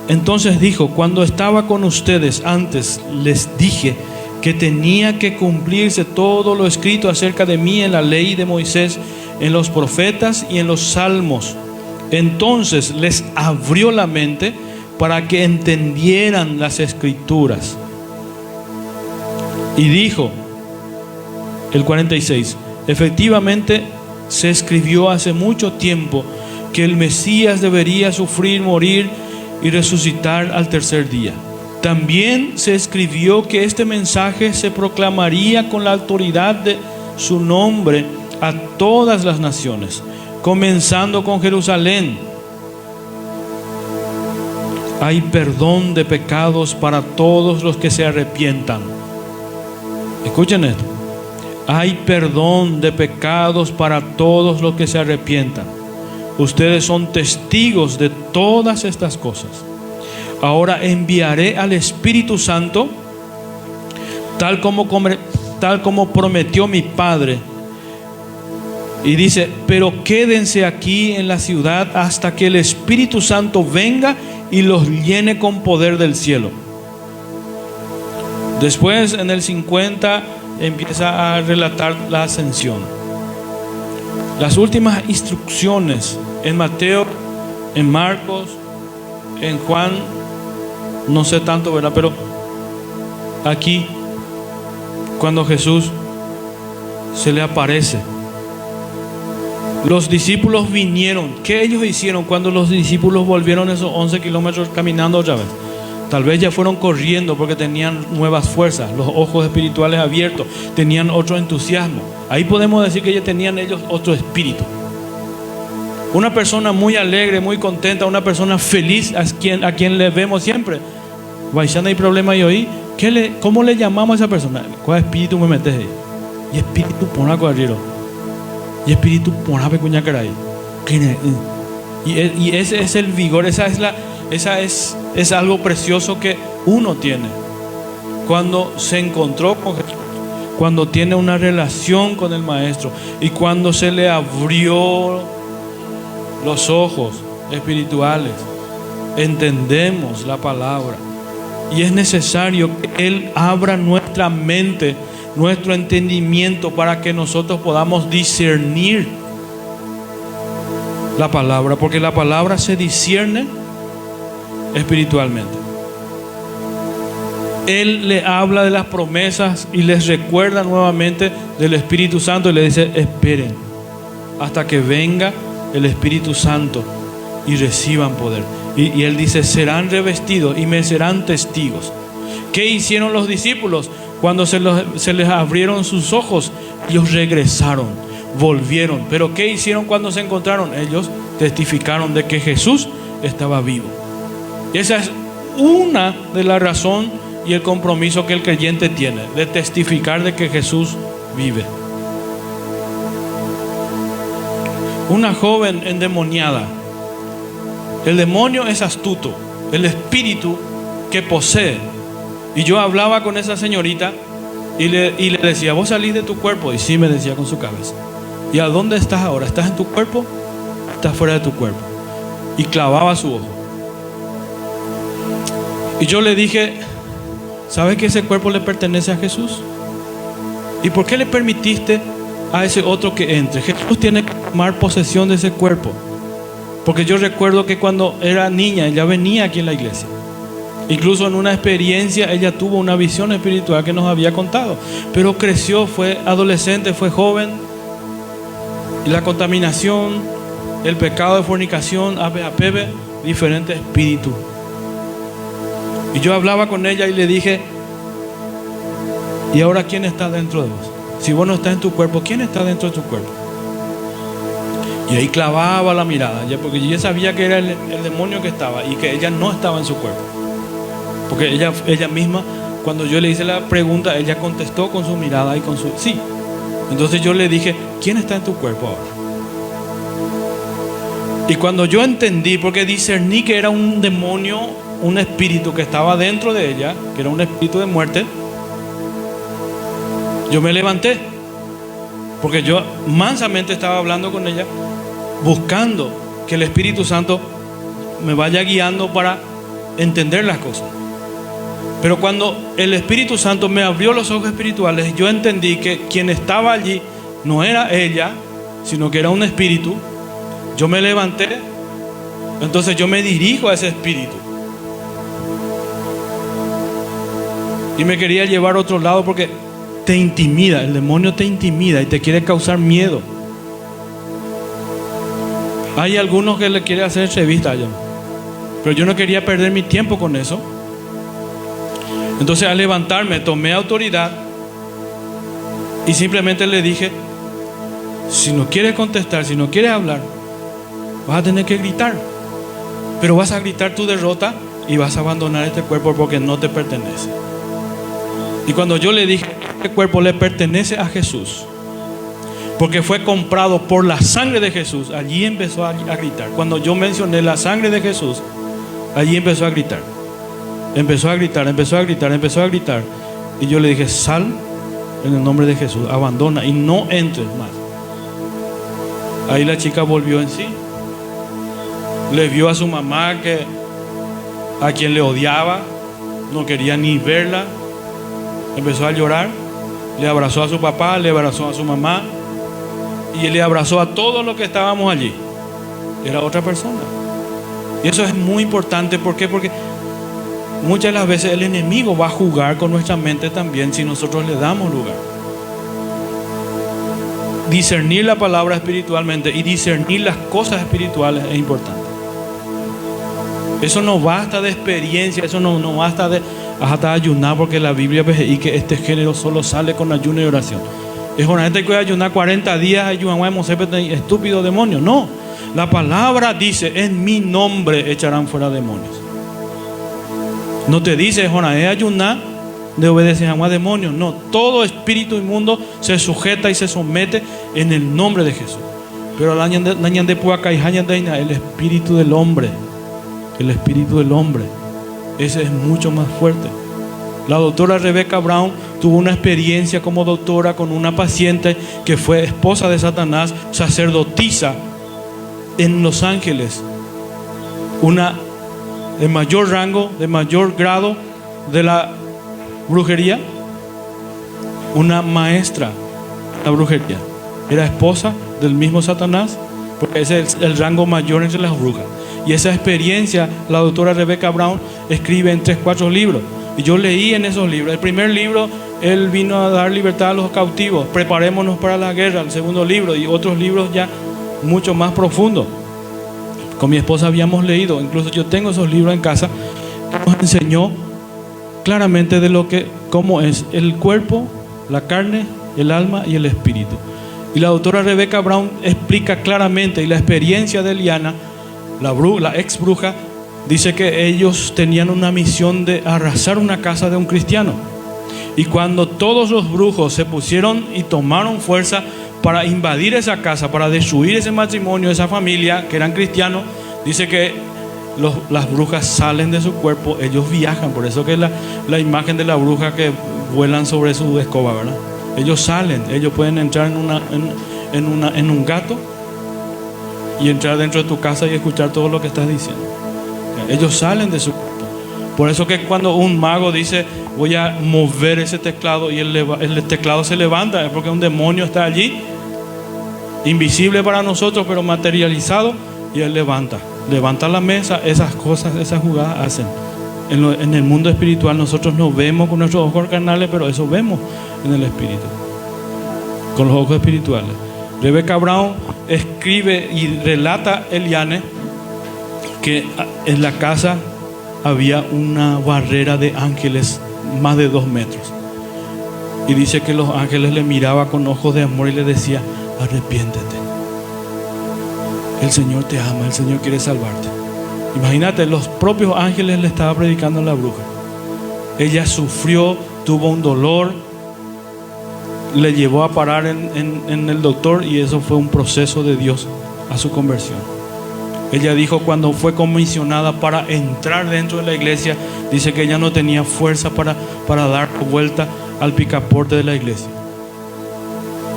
entonces dijo, cuando estaba con ustedes antes, les dije que tenía que cumplirse todo lo escrito acerca de mí en la ley de Moisés, en los profetas y en los salmos. Entonces les abrió la mente para que entendieran las escrituras. Y dijo, el 46, efectivamente se escribió hace mucho tiempo que el Mesías debería sufrir, morir y resucitar al tercer día. También se escribió que este mensaje se proclamaría con la autoridad de su nombre a todas las naciones, comenzando con Jerusalén. Hay perdón de pecados para todos los que se arrepientan. Escuchen esto. Hay perdón de pecados para todos los que se arrepientan. Ustedes son testigos de todas estas cosas. Ahora enviaré al Espíritu Santo, tal como prometió mi Padre, Y dice, pero quédense aquí en la ciudad hasta que el Espíritu Santo venga y los llene con poder del cielo. Después, en el 50, empieza a relatar la ascensión. Las últimas instrucciones en Mateo, en Marcos, en Juan, no sé tanto, ¿verdad? Pero aquí, cuando Jesús se le aparece, los discípulos vinieron. ¿Qué ellos hicieron cuando los discípulos volvieron esos 11 kilómetros caminando otra vez? Tal vez ya fueron corriendo porque tenían nuevas fuerzas, los ojos espirituales abiertos, tenían otro entusiasmo. Ahí podemos decir que ya tenían ellos otro espíritu. Una persona muy alegre, muy contenta, una persona feliz a quien le vemos siempre. Vaishana, hay problema y hoy. ¿Cómo le llamamos a esa persona? ¿Cuál espíritu me metes ahí? Y espíritu pona cuadrero. Y espíritu pona pecuña caray. Y ese es el vigor, es algo precioso que uno tiene cuando se encontró con Jesús, cuando tiene una relación con el Maestro y cuando se le abrió los ojos espirituales, entendemos la palabra. Y es necesario que Él abra nuestra mente, nuestro entendimiento, para que nosotros podamos discernir la palabra, porque la palabra se discierne espiritualmente. Él le habla de las promesas y les recuerda nuevamente del Espíritu Santo y le dice: esperen hasta que venga el Espíritu Santo y reciban poder. Y él dice: serán revestidos y me serán testigos. ¿Qué hicieron los discípulos? Cuando se les abrieron sus ojos, ellos regresaron, volvieron. Pero ¿qué hicieron cuando se encontraron? Ellos testificaron de que Jesús estaba vivo. Y esa es una de las razones y el compromiso que el creyente tiene, de testificar de que Jesús vive. Una joven endemoniada. El demonio es astuto, el espíritu que posee. Y yo hablaba con esa señorita y le decía: vos salís de tu cuerpo. Y sí, me decía con su cabeza. ¿Y a dónde estás ahora? ¿Estás en tu cuerpo? ¿Estás fuera de tu cuerpo? Y clavaba su ojo. Y yo le dije: ¿sabes que ese cuerpo le pertenece a Jesús? ¿Y por qué le permitiste a ese otro que entre? Jesús tiene que tomar posesión de ese cuerpo. Porque yo recuerdo que cuando era niña, ella venía aquí en la iglesia. Incluso en una experiencia, ella tuvo una visión espiritual que nos había contado. Pero creció, fue adolescente, fue joven. Y la contaminación, el pecado de fornicación, apebe, diferente espíritu. Y yo hablaba con ella y le dije: ¿y ahora quién está dentro de vos? Si vos no estás en tu cuerpo, ¿quién está dentro de tu cuerpo? Y ahí clavaba la mirada, ya, porque yo ya sabía que era el demonio que estaba y que ella no estaba en su cuerpo. Porque ella misma, cuando yo le hice la pregunta, ella contestó con su mirada y con su sí. Entonces yo le dije: ¿quién está en tu cuerpo ahora? Y cuando yo entendí, porque discerní que era un demonio, un espíritu que estaba dentro de ella, que era un espíritu de muerte, yo me levanté, porque yo mansamente estaba hablando con ella, buscando que el Espíritu Santo me vaya guiando para entender las cosas. Pero cuando el Espíritu Santo me abrió los ojos espirituales, yo entendí que quien estaba allí no era ella, sino que era un espíritu. Yo me levanté, entonces yo me dirijo a ese espíritu. Y me quería llevar a otro lado porque te intimida, el demonio te intimida y te quiere causar miedo. Hay algunos que le quieren hacer entrevista a ella, pero yo no quería perder mi tiempo con eso. Entonces, al levantarme, tomé autoridad y simplemente le dije: si no quieres contestar, si no quieres hablar, vas a tener que gritar. Pero vas a gritar tu derrota y vas a abandonar este cuerpo porque no te pertenece. Y cuando yo le dije: este cuerpo le pertenece a Jesús, porque fue comprado por la sangre de Jesús, allí empezó a gritar. Cuando yo mencioné la sangre de Jesús, allí empezó a gritar. Empezó a gritar, empezó a gritar, empezó a gritar. Y yo le dije: sal en el nombre de Jesús, abandona y no entres más. Ahí la chica volvió en sí. Le vio a su mamá, a quien le odiaba, no quería ni verla. Empezó a llorar. Le abrazó a su papá, le abrazó a su mamá y le abrazó a todos los que estábamos allí. Era otra persona. Y eso es muy importante. ¿Por qué? Porque muchas de las veces el enemigo va a jugar con nuestra mente también si nosotros le damos lugar. Discernir la palabra espiritualmente y discernir las cosas espirituales es importante. Eso no basta de experiencia, eso no basta de hasta ayunar, porque la Biblia dice que este género solo sale con ayuno y oración. Es una gente que va a ayunar 40 días, estúpido demonio. No, la palabra dice: en mi nombre echarán fuera demonios. No te dice, Jonaé, ayunar de obedecer a demonios. No, todo espíritu inmundo se sujeta y se somete en el nombre de Jesús. Pero el espíritu del hombre, el espíritu del hombre, ese es mucho más fuerte. La doctora Rebecca Brown tuvo una experiencia como doctora con una paciente que fue esposa de Satanás, sacerdotisa en Los Ángeles, una de mayor rango, de mayor grado de la brujería, una maestra de la brujería. Era esposa del mismo Satanás, porque ese es el rango mayor entre las brujas. Y esa experiencia la doctora Rebecca Brown escribe en 3-4 libros. Y yo leí en esos libros. El primer libro, él vino a dar libertad a los cautivos, preparémonos para la guerra. El segundo libro y otros libros ya mucho más profundos. Con mi esposa habíamos leído, incluso yo tengo esos libros en casa, que nos enseñó claramente de cómo es el cuerpo, la carne, el alma y el espíritu. Y la doctora Rebecca Brown explica claramente, y la experiencia de Eliana, la ex bruja, dice que ellos tenían una misión de arrasar una casa de un cristiano. Y cuando todos los brujos se pusieron y tomaron fuerza para invadir esa casa, para destruir ese matrimonio, esa familia que eran cristianos, dice que las brujas salen de su cuerpo, ellos viajan. Por eso que la imagen de la bruja que vuelan sobre su escoba, ¿verdad? Ellos salen, ellos pueden entrar en un gato y entrar dentro de tu casa y escuchar todo lo que estás diciendo. Ellos salen de su cuerpo. Por eso que cuando un mago dice: voy a mover ese teclado, y el teclado se levanta, es porque un demonio está allí, invisible para nosotros pero materializado, y él levanta la mesa. Esas cosas, esas jugadas hacen. En el mundo espiritual nosotros no vemos con nuestros ojos carnales, pero eso vemos en el espíritu, con los ojos espirituales. Rebecca Brown escribe y relata Eliane que en la casa había una barrera de ángeles más de 2 metros. Y dice que los ángeles le miraban con ojos de amor y le decía: arrepiéntete, el Señor te ama, el Señor quiere salvarte. Imagínate, los propios ángeles le estaban predicando a la bruja. Ella sufrió, tuvo un dolor, le llevó a parar en el doctor, y eso fue un proceso de Dios a su conversión. Ella dijo, cuando fue comisionada para entrar dentro de la iglesia, dice que ella no tenía fuerza para dar vuelta al picaporte de la iglesia.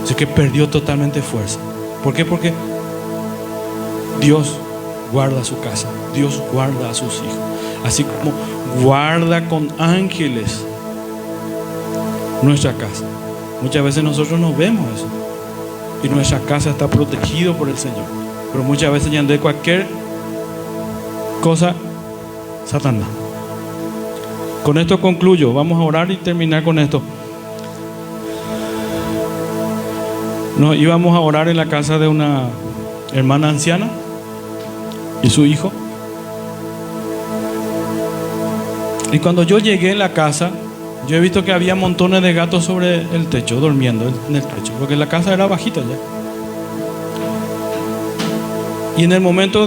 Dice que perdió totalmente fuerza. ¿Por qué? Porque Dios guarda su casa, Dios guarda a sus hijos, así como guarda con ángeles nuestra casa. Muchas veces nosotros no vemos eso, y nuestra casa está protegida por el Señor, pero muchas veces ya de cualquier cosa, Satanás. Con esto concluyo. Vamos a orar y terminar con esto. Nos íbamos a orar en la casa de una hermana anciana y su hijo. Y cuando yo llegué en la casa, yo he visto que había montones de gatos sobre el techo, durmiendo en el techo, porque la casa era bajita ya. Y en el momento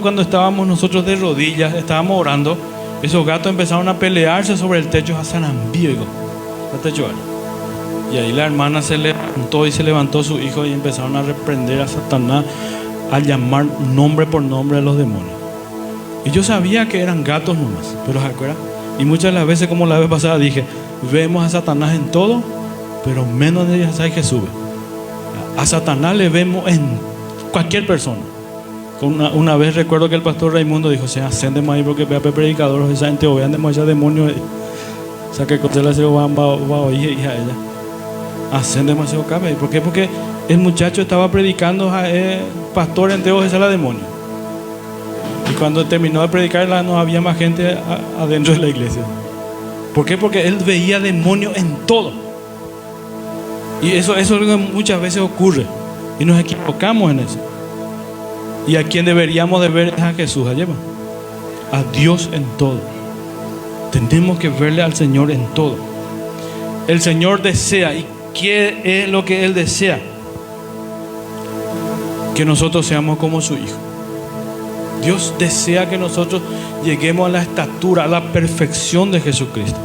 cuando estábamos nosotros de rodillas, estábamos orando, esos gatos empezaron a pelearse sobre el techo a Sanambío, el techo. Y ahí la hermana se levantó su hijo y empezaron a reprender a Satanás, a llamar nombre por nombre a los demonios. Y yo sabía que eran gatos nomás, pero ¿se acuerdan? Y muchas de las veces, como la vez pasada dije, vemos a Satanás en todo, pero menos de ellas hay que sube. A Satanás le vemos en cualquier persona. Una vez recuerdo que el pastor Raimundo dijo: se hacen de maíz porque vea predicadores, esa gente vean demasiado demonios. O sea que con la se va a oír a ella. Hacen demasiado cabe. ¿Por qué? Porque el muchacho estaba predicando, pastor en Dios, esa es la demonio. Y cuando terminó de predicar, no había más gente adentro de la iglesia. ¿Por qué? Porque él veía demonios en todo. Y eso es lo que muchas veces ocurre. Y nos equivocamos en eso. Y a quien deberíamos de ver es a Jesús, a Dios en todo. Tenemos que verle al Señor en todo. El Señor desea, ¿y qué es lo que Él desea? Que nosotros seamos como su Hijo. Dios desea que nosotros lleguemos a la estatura, a la perfección de Jesucristo.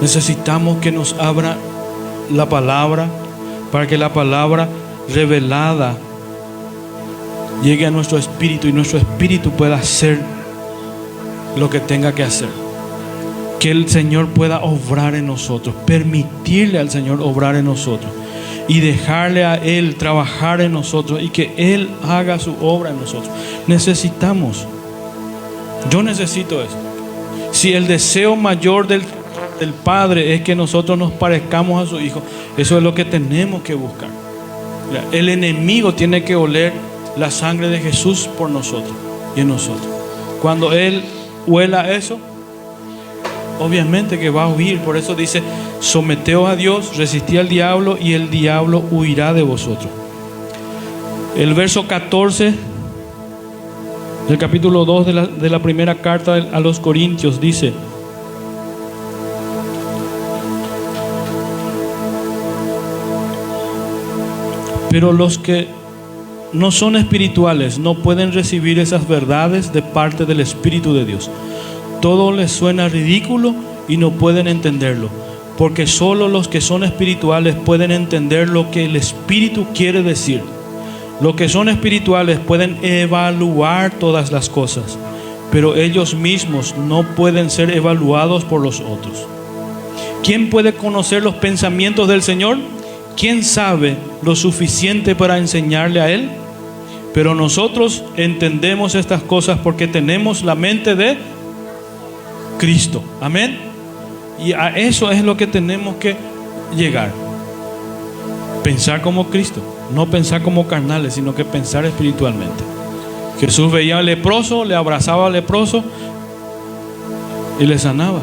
Necesitamos que nos abra la palabra, para que la palabra revelada llegue a nuestro espíritu y nuestro espíritu pueda hacer lo que tenga que hacer. Que el Señor pueda obrar en nosotros, permitirle al Señor obrar en nosotros y dejarle a Él trabajar en nosotros y que Él haga su obra en nosotros. Necesitamos, yo necesito eso. Si el deseo mayor del Padre es que nosotros nos parezcamos a su Hijo, eso es lo que tenemos que buscar. El enemigo tiene que oler la sangre de Jesús por nosotros y en nosotros. Cuando Él huela eso, obviamente que va a huir. Por eso dice: someteos a Dios, resistid al diablo y el diablo huirá de vosotros. El verso 14 del capítulo 2 de la primera carta a los Corintios dice: pero los que no son espirituales no pueden recibir esas verdades de parte del Espíritu de Dios. Todo les suena ridículo y no pueden entenderlo, porque solo los que son espirituales pueden entender lo que el Espíritu quiere decir. Los que son espirituales pueden evaluar todas las cosas, pero ellos mismos no pueden ser evaluados por los otros. ¿Quién puede conocer los pensamientos del Señor? ¿Quién sabe lo suficiente para enseñarle a Él? Pero nosotros entendemos estas cosas porque tenemos la mente de Cristo. Amén. Y a eso es lo que tenemos que llegar. Pensar como Cristo. No pensar como carnales, sino que pensar espiritualmente. Jesús veía al leproso, le abrazaba al leproso y le sanaba.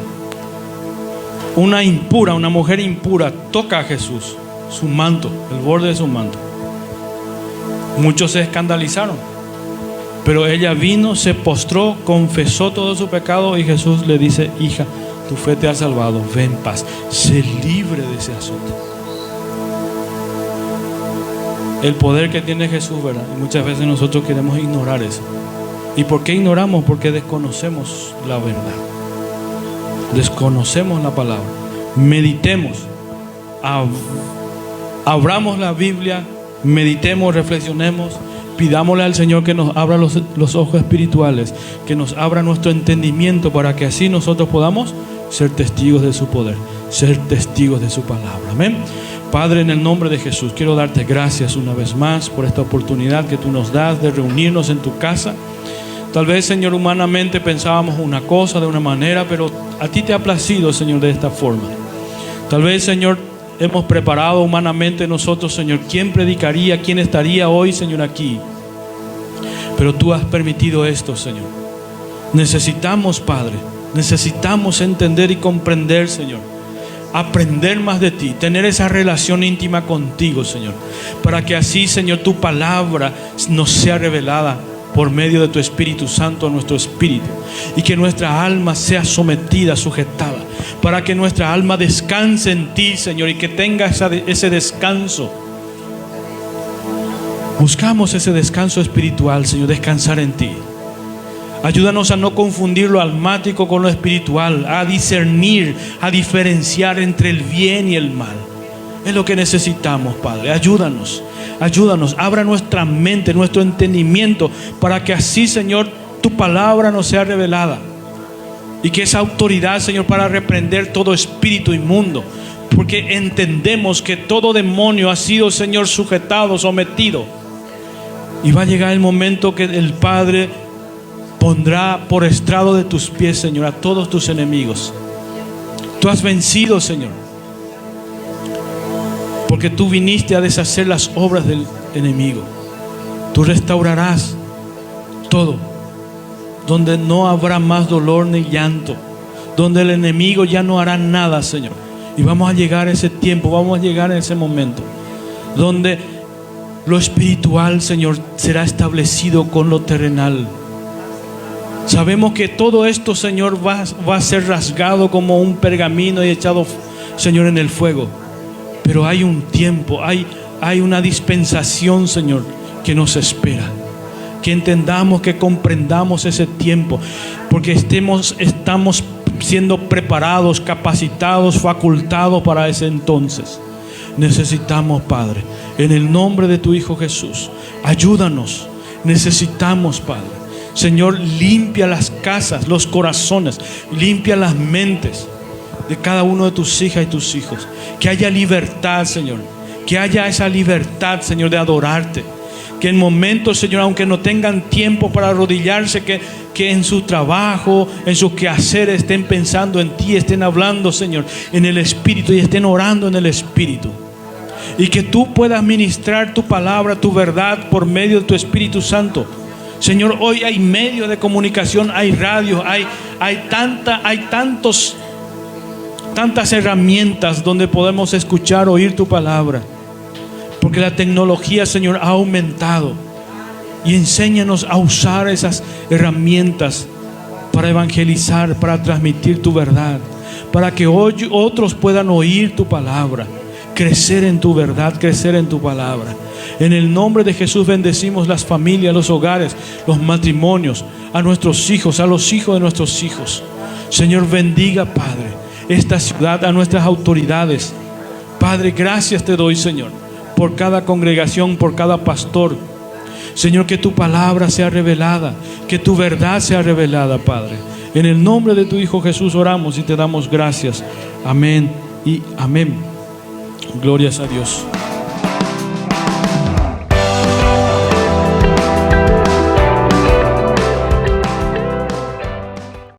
Una impura, una mujer impura toca a Jesús, su manto, el borde de su manto. Muchos se escandalizaron, pero ella vino, se postró, confesó todo su pecado y Jesús le dice: hija, tu fe te ha salvado, ve en paz, sé libre de ese azote. El poder que tiene Jesús, ¿verdad? Y muchas veces nosotros queremos ignorar eso. ¿Y por qué ignoramos? Porque desconocemos la verdad, desconocemos la palabra. Meditemos, abramos la Biblia, meditemos, reflexionemos, pidámosle al Señor que nos abra los ojos espirituales, que nos abra nuestro entendimiento para que así nosotros podamos ser testigos de su poder, ser testigos de su palabra. Amén. Padre, en el nombre de Jesús, quiero darte gracias una vez más por esta oportunidad que tú nos das de reunirnos en tu casa. Tal vez, Señor, humanamente pensábamos una cosa de una manera, pero a ti te ha placido, Señor, de esta forma. Tal vez, Señor, hemos preparado humanamente nosotros, Señor, quién predicaría, quién estaría hoy, Señor, aquí. Pero tú has permitido esto, Señor. Necesitamos, Padre, necesitamos entender y comprender, Señor. Aprender más de ti, tener esa relación íntima contigo, Señor. Para que así, Señor, tu palabra nos sea revelada por medio de tu Espíritu Santo a nuestro espíritu. Y que nuestra alma sea sometida, sujetada. Para que nuestra alma descanse en ti, Señor, y que tenga ese descanso. Buscamos ese descanso espiritual, Señor, descansar en ti. Ayúdanos a no confundir lo almático con lo espiritual, a discernir, a diferenciar entre el bien y el mal. Es lo que necesitamos, Padre. Ayúdanos, ayúdanos, abra nuestra mente, nuestro entendimiento, para que así, Señor, tu palabra nos sea revelada. Y que esa autoridad, Señor, para reprender todo espíritu inmundo, porque entendemos que todo demonio ha sido, Señor, sujetado, sometido. Y va a llegar el momento que el Padre pondrá por estrado de tus pies, Señor, a todos tus enemigos. Tú has vencido, Señor, porque tú viniste a deshacer las obras del enemigo. Tú restaurarás todo, donde no habrá más dolor ni llanto, donde el enemigo ya no hará nada, Señor. Y vamos a llegar a ese tiempo, vamos a llegar a ese momento donde lo espiritual, Señor, será establecido con lo terrenal. Sabemos que todo esto, Señor, va a ser rasgado como un pergamino y echado, Señor, en el fuego. Pero hay un tiempo, hay una dispensación, Señor, que nos espera. Que entendamos, que comprendamos ese tiempo, porque estamos siendo preparados, capacitados, facultados para ese entonces. Necesitamos, Padre, en el nombre de tu Hijo Jesús, ayúdanos. Necesitamos, Padre. Señor, limpia las casas, los corazones, limpia las mentes de cada uno de tus hijas y tus hijos. Que haya libertad, Señor. Que haya esa libertad, Señor, de adorarte. Que en momentos, Señor, aunque no tengan tiempo para arrodillarse, que en su trabajo, en sus quehaceres estén pensando en ti, estén hablando, Señor, en el Espíritu y estén orando en el Espíritu. Y que tú puedas ministrar tu palabra, tu verdad por medio de tu Espíritu Santo. Señor, hoy hay medios de comunicación, hay radio, hay tantas herramientas donde podemos escuchar, oír tu palabra. Porque la tecnología, Señor, ha aumentado. Y enséñanos a usar esas herramientas para evangelizar, para transmitir tu verdad, para que hoy otros puedan oír tu palabra, crecer en tu verdad, crecer en tu palabra. En el nombre de Jesús bendecimos las familias, los hogares, los matrimonios, a nuestros hijos, a los hijos de nuestros hijos. Señor, bendiga, Padre, esta ciudad, a nuestras autoridades. Padre, gracias te doy, Señor, por cada congregación, por cada pastor. Señor, que tu palabra sea revelada, que tu verdad sea revelada, Padre. En el nombre de tu Hijo Jesús oramos y te damos gracias. Amén y amén. Glorias a Dios.